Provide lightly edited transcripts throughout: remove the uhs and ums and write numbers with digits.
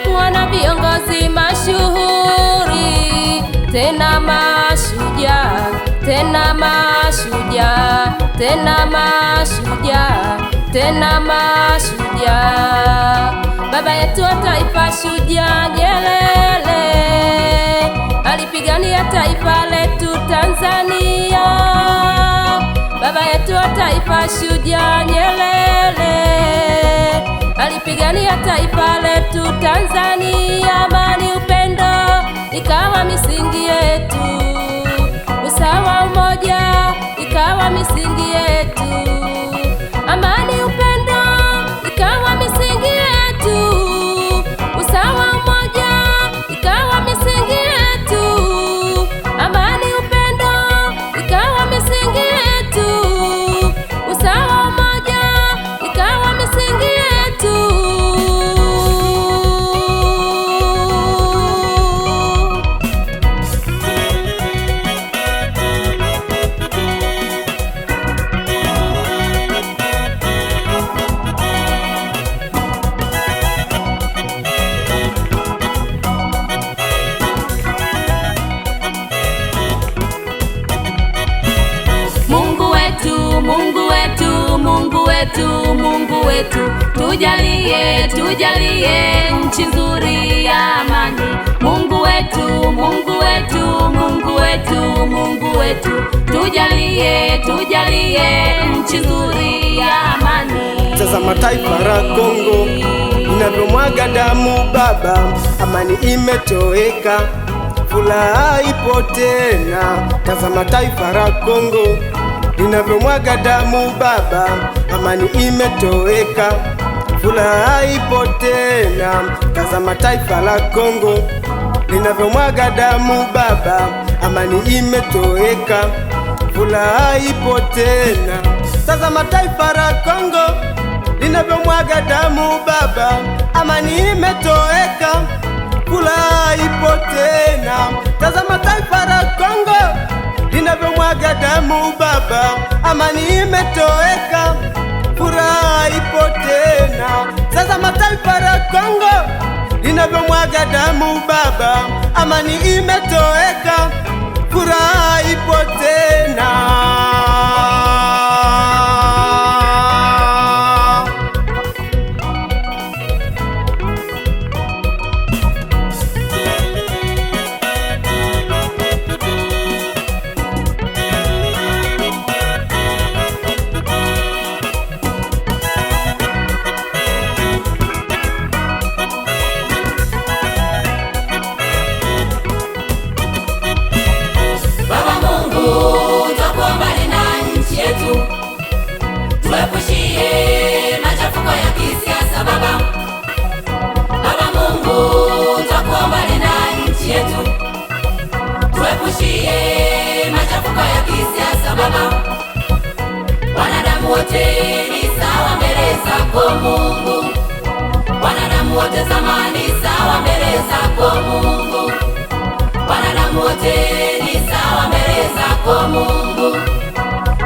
tutakuwa na viongozi mashuhuri, tena mashujaa, tena mashujaa, tena mashujaa, tena mashujaa. Baba yetu wa taifa shujaa Nyerere alipigania taifa letu Tanzania. Baba yetu wa taifa shujaa Nyerere alipigania taifa letu Tanzania. Amani, upendo ikawa misingi yetu, usawa, umoja ikawa misingi yetu. Amani, upendo ikawa misingi yetu, usawa, umoja ikawa misingi yetu. Amani, upendo ikawa misingi yetu, usawa, umoja ikawa misingi yetu. Mungu wetu, Mungu wetu, Mungu wetu, tujalie, tujalie nchi nzuri ya amani. Mungu wetu, Mungu wetu, Mungu wetu, Mungu wetu, tujalie, tujalie nchi nzuri ya amani. Tazama taifa la Kongo linavyomwaga damu Baba, amani imetoweka, furaha ipo tena. Tazama taifa la Kongo linavyomwaga damu Baba, amani imetoweka, furaha ipo tena. Tazama taifa la Kongo linavyomwaga damu Baba, amani imetoweka, furaha ipo tena. Tazama taifa la Kongo linavyomwaga damu Baba, amani imetoweka, furaha ipo tena. Tazama taifa la Kongo linavyomwaga damu Baba, amani imetoweka, furaha ipo tena. Tazama taifa la Kongo linavyomwaga damu Baba, amani imetoweka, furaha ipo tena. Tuepushie machafuko ya kisiasa Baba. Baba Mungu, twakuomba linda nchi yetu. Tuepushie machafuko ya kisiasa Baba. Wanadamu wote ni sawa mbele zako Mungu. Wanadamu wote zamani sawa mbele zako Mungu. Wanadamu wote ni sawa mbele zako Mungu.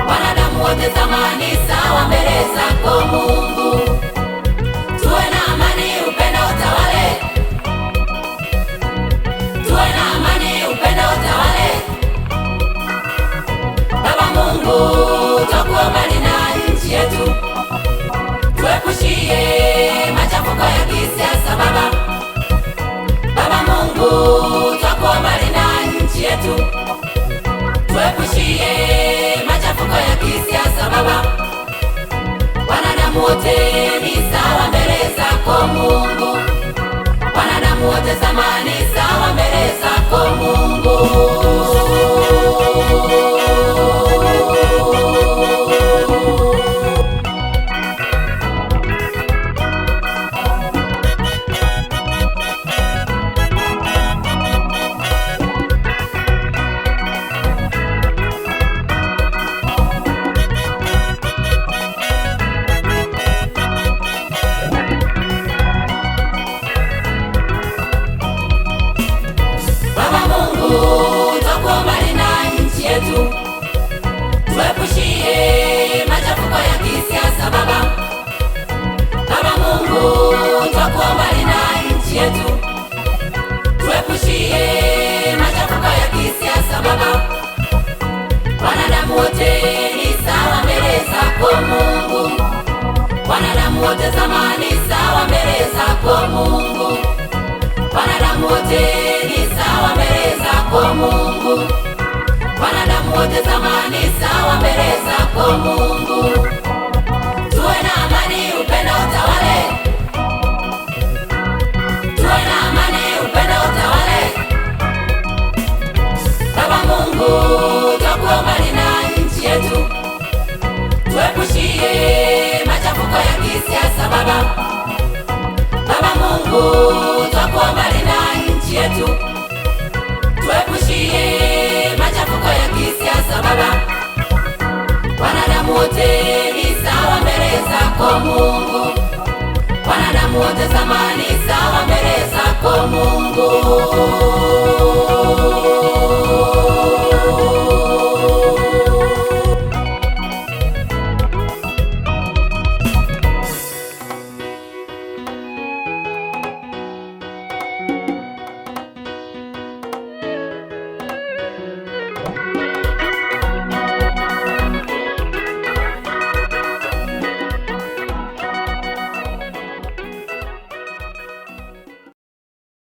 Wanadamu wote zamani sawa mbele zako Mungu. Tuwe na amani, upendo utawale. Tuwe na amani, upendo utawale. Baba Mungu, twakuomba linda nchi yetu. Tuepushie machafuko ya kisiasa Baba. Baba Mungu, twakuomba linda nchi yetu. Tuepushie machafuko ya kisiasa Baba. Wanadamu wote ni sawa mbele zako Mungu. Wanadamu wote zamani sawa mbele zako Mungu. Tuepushie machafuko ya kisiasa Baba. Baba Mungu, twakuomba linda nchi yetu. sawa mbele zako Mungu, wanadamu wote ni sawa mbele zako Mungu, wanadamu wote zamani sawa mbele zako Mungu. Tuwe na amani, upendo utawale, tuwe na amani, upendo utawale. Baba Mungu, twakuomba linda nchi yetu, tuepushie machafuko ya kisiasa Baba. Baba Mungu,